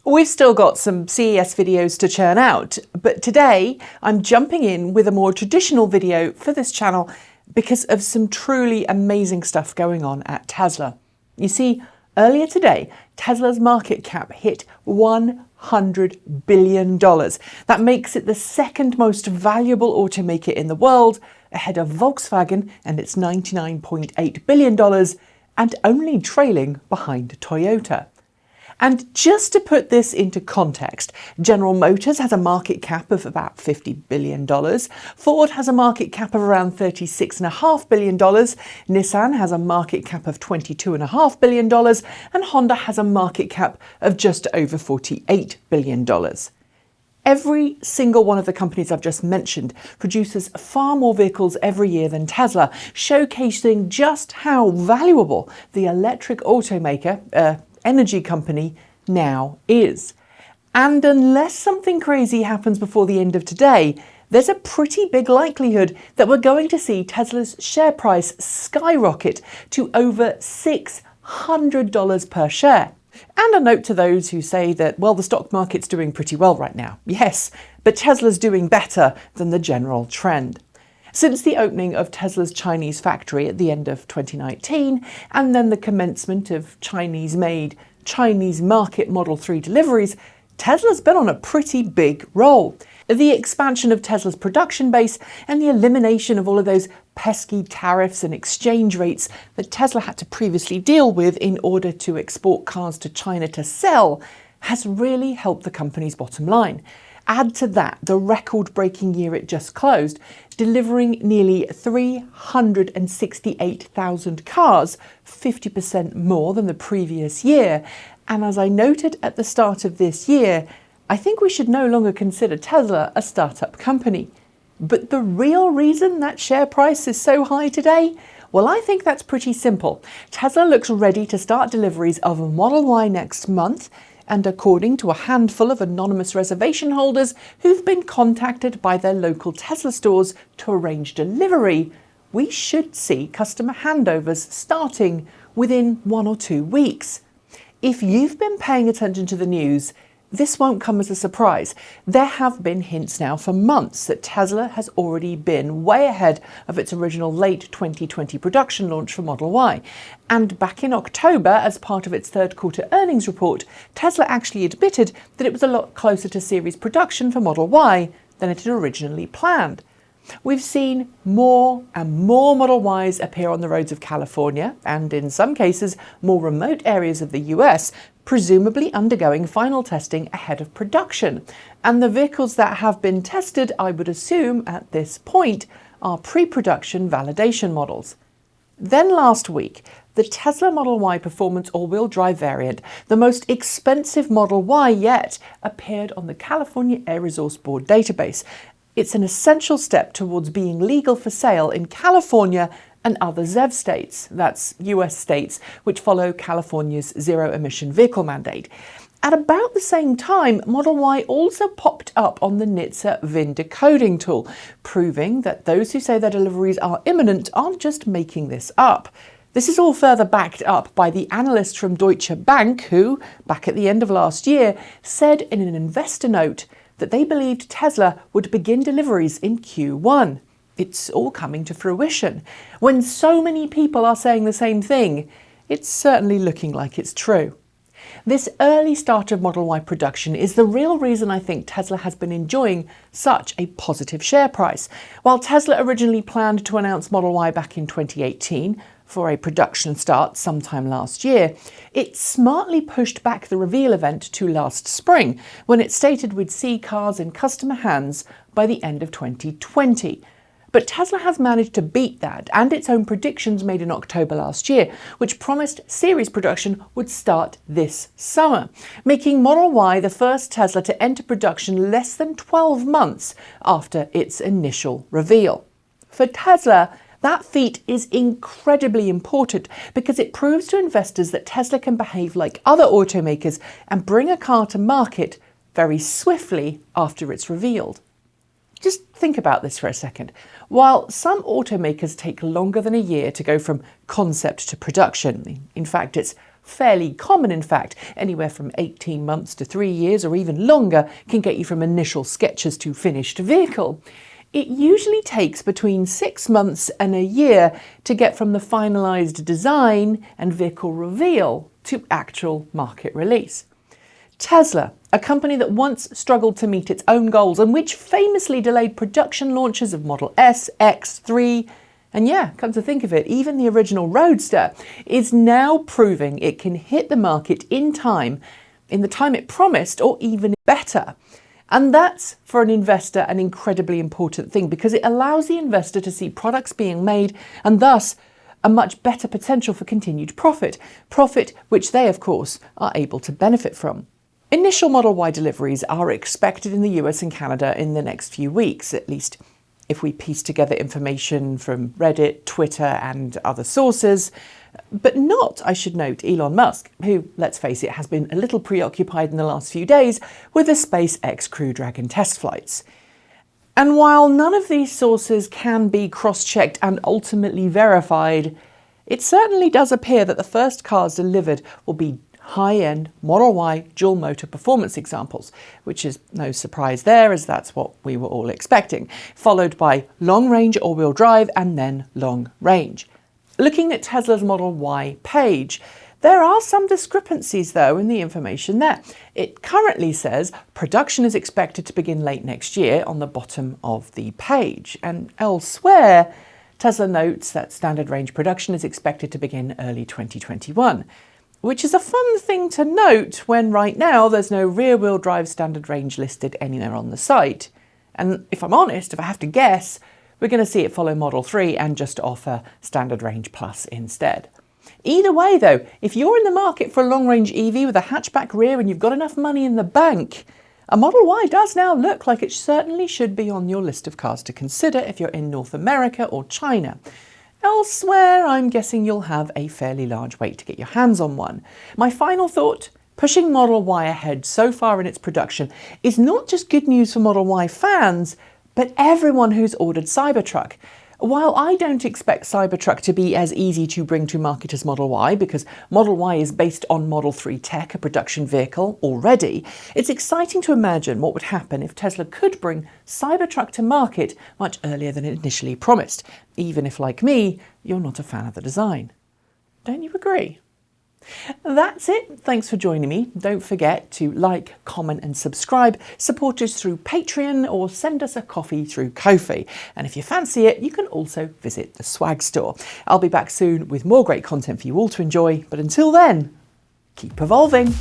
We've still got some CES videos to churn out, but today I'm jumping in with a more traditional video for this channel because of some truly amazing stuff going on at Tesla. You see, earlier today, Tesla's market cap hit $100 billion. That makes it the second most valuable automaker in the world, ahead of Volkswagen and its $99.8 billion, and only trailing behind Toyota. And just to put this into context, General Motors has a market cap of about $50 billion, Ford has a market cap of around $36.5 billion, Nissan has a market cap of $22.5 billion, and Honda has a market cap of just over $48 billion. Every single one of the companies I've just mentioned produces far more vehicles every year than Tesla, showcasing just how valuable the electric automaker, energy company, now is. And unless something crazy happens before the end of today, there's a pretty big likelihood that we're going to see Tesla's share price skyrocket to over $600 per share. And a note to those who say that, well, the stock market's doing pretty well right now. Yes, but Tesla's doing better than the general trend. Since the opening of Tesla's Chinese factory at the end of 2019, and then the commencement of Chinese-made, Chinese market Model 3 deliveries, Tesla's been on a pretty big roll. The expansion of Tesla's production base and the elimination of all of those pesky tariffs and exchange rates that Tesla had to previously deal with in order to export cars to China to sell has really helped the company's bottom line. Add to that the record-breaking year it just closed, delivering nearly 368,000 cars, 50% more than the previous year. And as I noted at the start of this year, I think we should no longer consider Tesla a startup company. But the real reason that share price is so high today? Well, I think that's pretty simple. Tesla looks ready to start deliveries of a Model Y next month, and according to a handful of anonymous reservation holders who've been contacted by their local Tesla stores to arrange delivery, we should see customer handovers starting within 1 or 2 weeks. If you've been paying attention to the news, this won't come as a surprise. There have been hints now for months that Tesla has already been way ahead of its original late 2020 production launch for Model Y. And back in October, as part of its third quarter earnings report, Tesla actually admitted that it was a lot closer to series production for Model Y than it had originally planned. We've seen more and more Model Ys appear on the roads of California, and in some cases, more remote areas of the US, presumably undergoing final testing ahead of production. And the vehicles that have been tested, I would assume, at this point, are pre-production validation models. Then last week, the Tesla Model Y Performance all-wheel drive variant, the most expensive Model Y yet, appeared on the California Air Resource Board database. It's an essential step towards being legal for sale in California and other ZEV states, that's US states, which follow California's zero-emission vehicle mandate. At about the same time, Model Y also popped up on the NHTSA VIN decoding tool, proving that those who say their deliveries are imminent aren't just making this up. This is all further backed up by the analyst from Deutsche Bank who, back at the end of last year, said in an investor note that they believed Tesla would begin deliveries in Q1. It's all coming to fruition. When so many people are saying the same thing, it's certainly looking like it's true. This early start of Model Y production is the real reason I think Tesla has been enjoying such a positive share price. While Tesla originally planned to announce Model Y back in 2018, for a production start sometime last year, it smartly pushed back the reveal event to last spring, when it stated we'd see cars in customer hands by the end of 2020. But Tesla has managed to beat that and its own predictions made in October last year, which promised series production would start this summer, making Model Y the first Tesla to enter production less than 12 months after its initial reveal. For Tesla, that feat is incredibly important because it proves to investors that Tesla can behave like other automakers and bring a car to market very swiftly after it's revealed. Just think about this for a second. While some automakers take longer than a year to go from concept to production, in fact it's fairly common in fact. Anywhere from 18 months to 3 years or even longer can get you from initial sketches to finished vehicle. It usually takes between 6 months and a year to get from the finalised design and vehicle reveal to actual market release. Tesla, a company that once struggled to meet its own goals and which famously delayed production launches of Model S, X, 3, and yeah, come to think of it, even the original Roadster, is now proving it can hit the market in time, in the time it promised, or even better. And that's, for an investor, an incredibly important thing because it allows the investor to see products being made and thus a much better potential for continued profit which they, of course, are able to benefit from. Initial Model Y deliveries are expected in the US and Canada in the next few weeks, at least if we piece together information from Reddit, Twitter and other sources, but not, I should note, Elon Musk, who, let's face it, has been a little preoccupied in the last few days with the SpaceX Crew Dragon test flights. And while none of these sources can be cross-checked and ultimately verified, it certainly does appear that the first cars delivered will be high-end Model Y dual-motor performance examples, which is no surprise there as that's what we were all expecting, followed by long-range all-wheel drive and then long-range. Looking at Tesla's Model Y page, there are some discrepancies though in the information there. It currently says production is expected to begin late next year on the bottom of the page, and elsewhere Tesla notes that standard range production is expected to begin early 2021. Which is a fun thing to note when right now there's no rear-wheel drive standard range listed anywhere on the site. And if I'm honest, if I have to guess, we're going to see it follow Model 3 and just offer standard range plus instead. Either way though, if you're in the market for a long-range EV with a hatchback rear and you've got enough money in the bank, a Model Y does now look like it certainly should be on your list of cars to consider if you're in North America or China. Elsewhere, I'm guessing you'll have a fairly large wait to get your hands on one. My final thought, pushing Model Y ahead so far in its production is not just good news for Model Y fans, but everyone who's ordered Cybertruck. While I don't expect Cybertruck to be as easy to bring to market as Model Y because Model Y is based on Model 3 tech, a production vehicle, already, it's exciting to imagine what would happen if Tesla could bring Cybertruck to market much earlier than it initially promised, even if, like me, you're not a fan of the design. Don't you agree? That's it. Thanks for joining me. Don't forget to like, comment and subscribe. Support us through Patreon or send us a coffee through Ko-fi. And if you fancy it, you can also visit the swag store. I'll be back soon with more great content for you all to enjoy. But until then, keep evolving.